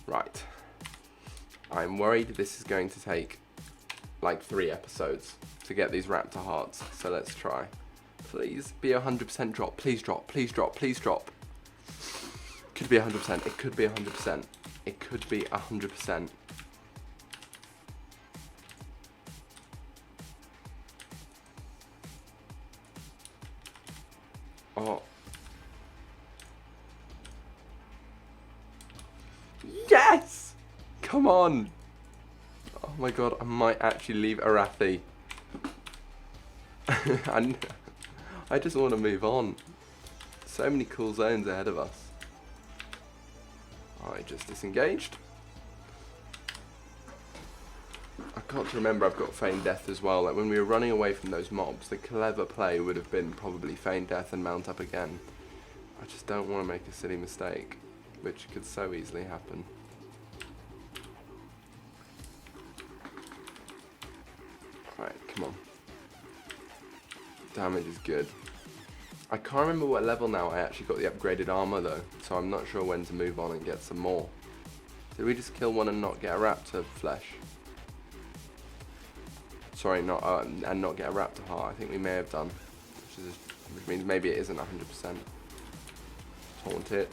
Right. I'm worried this is going to take like 3 episodes to get these raptor hearts. So let's try. Please be 100% drop. Please drop. Please drop. Please drop. Could be 100%. It could be 100%. It could be 100%. Oh. Yes! Come on! Oh my god, I might actually leave Arathi. I just want to move on. So many cool zones ahead of us. I just disengaged. I've got to remember I've got Feign Death as well. Like when we were running away from those mobs, the clever play would have been probably Feign Death and mount up again. I just don't want to make a silly mistake, which could so easily happen. Right, come on. Damage is good. I can't remember what level now I actually got the upgraded armor though, so I'm not sure when to move on and get some more. Did we just kill one and not get a raptor flesh? Sorry, not and not get a raptor heart. I think we may have done, which means maybe it isn't 100%. Taunt it.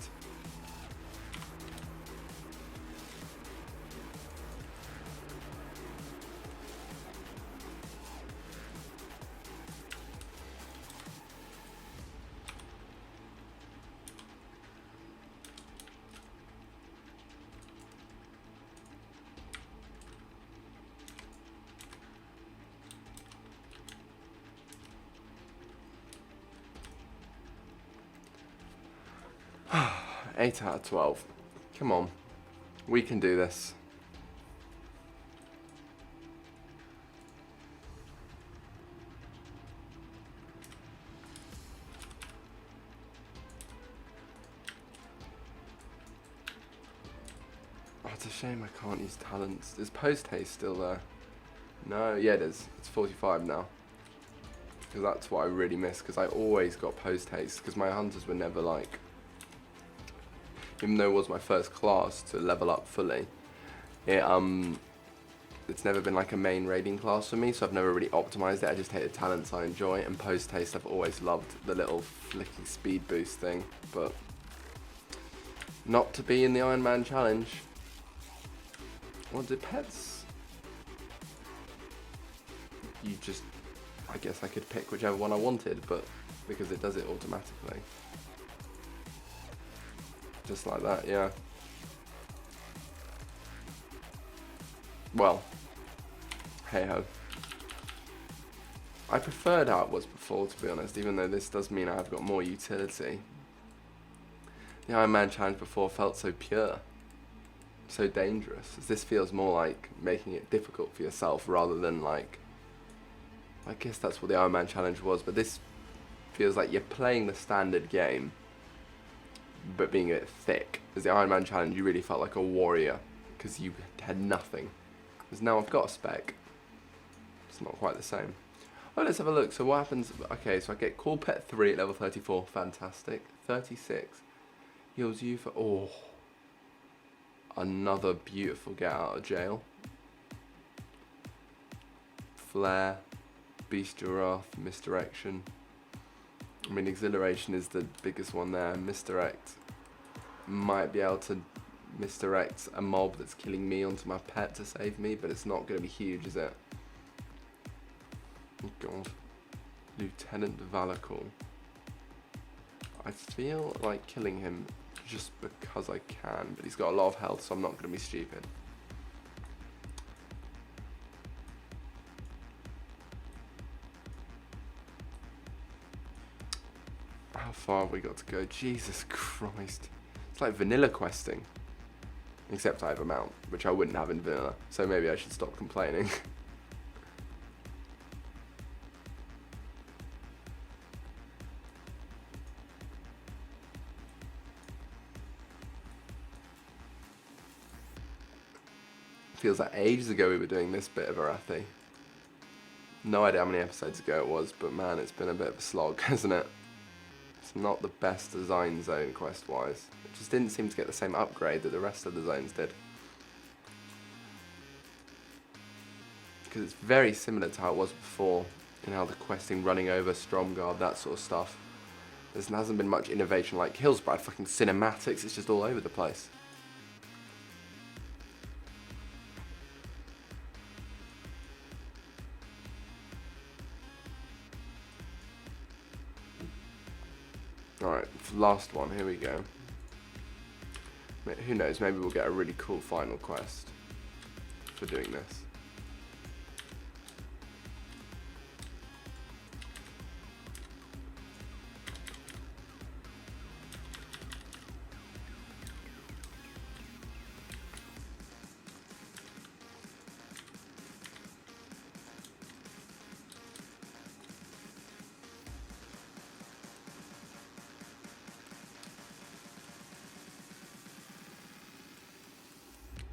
Eight out of 12. Come on. We can do this. Oh, it's a shame I can't use talents. Is post haste still there? No, yeah it is. It's 45 now. Because that's what I really miss, because I always got post haste, because my hunters were never like, even though it was my first class to level up fully, it's never been like a main raiding class for me, so I've never really optimized it. I just hate the talents I enjoy, and post haste I've always loved the little flicky speed boost thing, but not to be in the Ironman challenge. What did pets? You just, I guess I could pick whichever one I wanted, but because it does it automatically. Just like that, yeah. Well, hey ho. I preferred how it was before, to be honest, even though this does mean I've got more utility. The Ironman challenge before felt so pure, so dangerous. This feels more like making it difficult for yourself rather than like, I guess that's what the Ironman challenge was, but this feels like you're playing the standard game but being a bit thick. As the Ironman challenge, you really felt like a warrior because you had nothing. Because now I've got a spec. It's not quite the same. Oh, let's have a look. So what happens? Okay, so I get Cool Pet 3 at level 34. Fantastic. 36. Heals you for... Oh. Another beautiful get out of jail. Flare. Bestial Wrath. Misdirection. I mean, Exhilaration is the biggest one there. Misdirect. Might be able to misdirect a mob that's killing me onto my pet to save me, but it's not going to be huge, is it? Oh god. Lieutenant Valakul. I feel like killing him just because I can, but he's got a lot of health, so I'm not going to be stupid. How far have we got to go? Jesus Christ. It's like vanilla questing. Except I have a mount, which I wouldn't have in vanilla, so maybe I should stop complaining. Feels like ages ago we were doing this bit of Arathi. No idea how many episodes ago it was, but man, it's been a bit of a slog, hasn't it? It's not the best design zone quest-wise. It just didn't seem to get the same upgrade that the rest of the zones did. Because it's very similar to how it was before, in how the questing, running over, Stromgarde, that sort of stuff. There hasn't been much innovation like Hillsbrad, fucking cinematics, it's just all over the place. Alright, last one, here we go. Who knows, maybe we'll get a really cool final quest for doing this.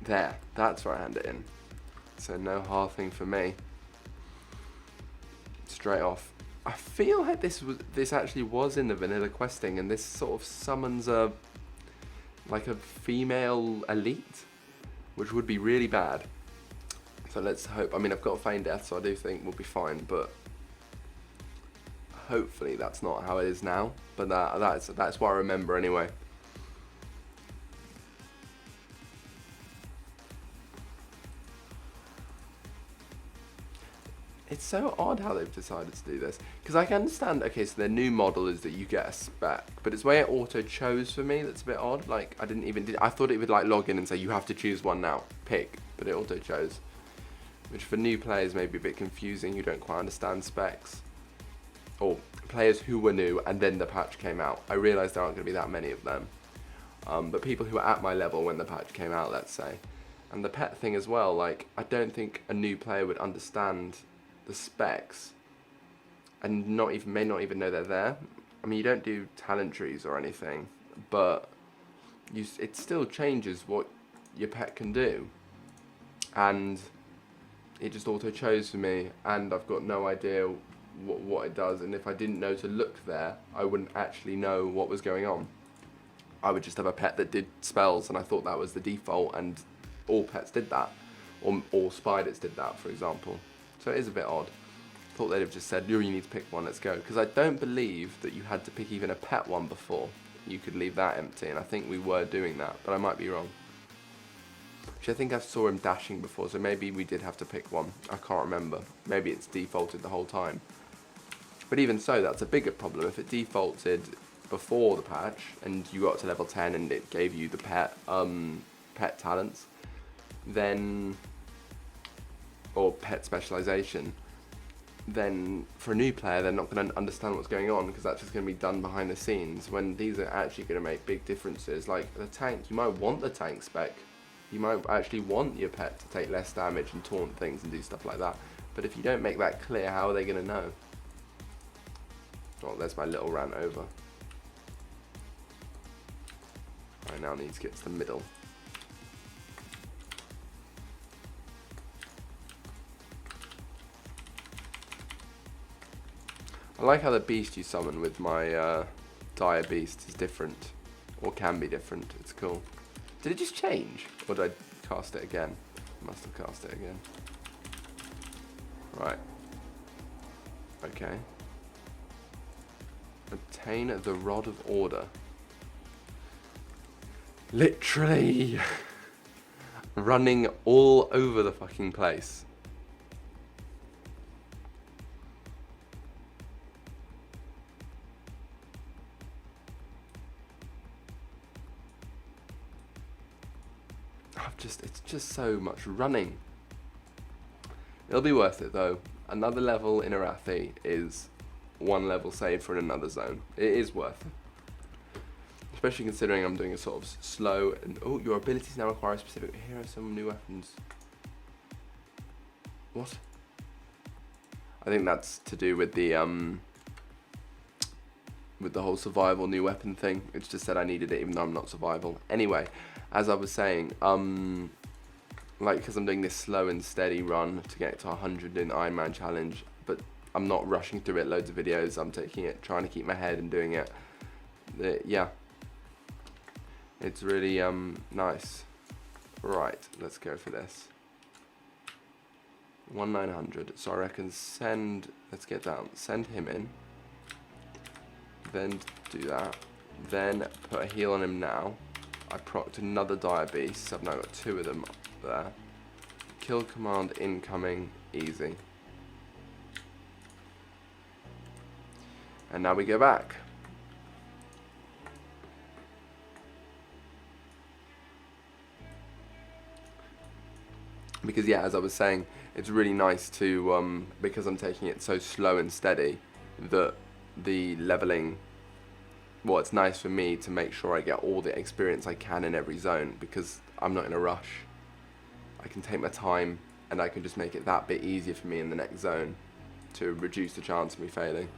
There, that's where I hand it in. So no halving for me. Straight off. I feel like this actually was in the vanilla questing, and this sort of summons like a female elite, which would be really bad. So let's hope. I mean, I've got Feign Death, so I do think we'll be fine, but hopefully that's not how it is now. But that's what I remember anyway. It's so odd how they've decided to do this, because I can understand, okay, so their new model is that you get a spec, but it's the way it auto-chose for me that's a bit odd. Like, I thought it would like log in and say you have to choose one now, pick, but it auto-chose, which for new players may be a bit confusing who don't quite understand specs, or players who were new and then the patch came out. I realised there aren't going to be that many of them, but people who were at my level when the patch came out, let's say. And the pet thing as well, like, I don't think a new player would understand the specs and may not even know they're there. I mean, you don't do talent trees or anything, but it still changes what your pet can do, and it just auto chose for me, and I've got no idea what it does, and if I didn't know to look there, I wouldn't actually know what was going on. I would just have a pet that did spells, and I thought that was the default, and all pets did that, or all spiders did that, for example. So it is a bit odd. Thought they'd have just said, you need to pick one, let's go. Because I don't believe that you had to pick even a pet one before. You could leave that empty, and I think we were doing that, but I might be wrong. Actually, I think I saw him dashing before, so maybe we did have to pick one. I can't remember. Maybe it's defaulted the whole time. But even so, that's a bigger problem. If it defaulted before the patch, and you got to level 10 and it gave you the pet talents, then, or pet specialization, then for a new player they're not going to understand what's going on, because that's just going to be done behind the scenes, when these are actually going to make big differences. Like the tank, you might want the tank spec, you might actually want your pet to take less damage and taunt things and do stuff like that, but if you don't make that clear, how are they going to know? Oh, there's my little rant over. I now need to get to the middle. I like how the beast you summon with my dire beast is different, or can be different. It's cool. Did it just change, or did I cast it again? I must have cast it again. Right. Okay. Obtain the Rod of Order. Literally running all over the fucking place. It's just so much running. It'll be worth it though. Another level in Arathi is one level saved for another zone. It is worth it. Especially considering I'm doing a sort of slow and your abilities now require a specific hero, some new weapons. What? I think that's to do with the whole survival new weapon thing. It's just said I needed it even though I'm not survival. Anyway, as I was saying, like, because I'm doing this slow and steady run to get to 100 in Ironman challenge, but I'm not rushing through it loads of videos. I'm taking it, trying to keep my head and doing it. yeah, it's really nice. Right, let's go for this. 1900. So I reckon let's get down. Send him in. Then do that. Then put a heal on him now. I procced another dire beast. So I've now got 2 of them up there. Kill command incoming. Easy. And now we go back. Because yeah, as I was saying, it's really nice to, because I'm taking it so slow and steady, that the leveling, well, it's nice for me to make sure I get all the experience I can in every zone, because I'm not in a rush. I can take my time, and I can just make it that bit easier for me in the next zone to reduce the chance of me failing.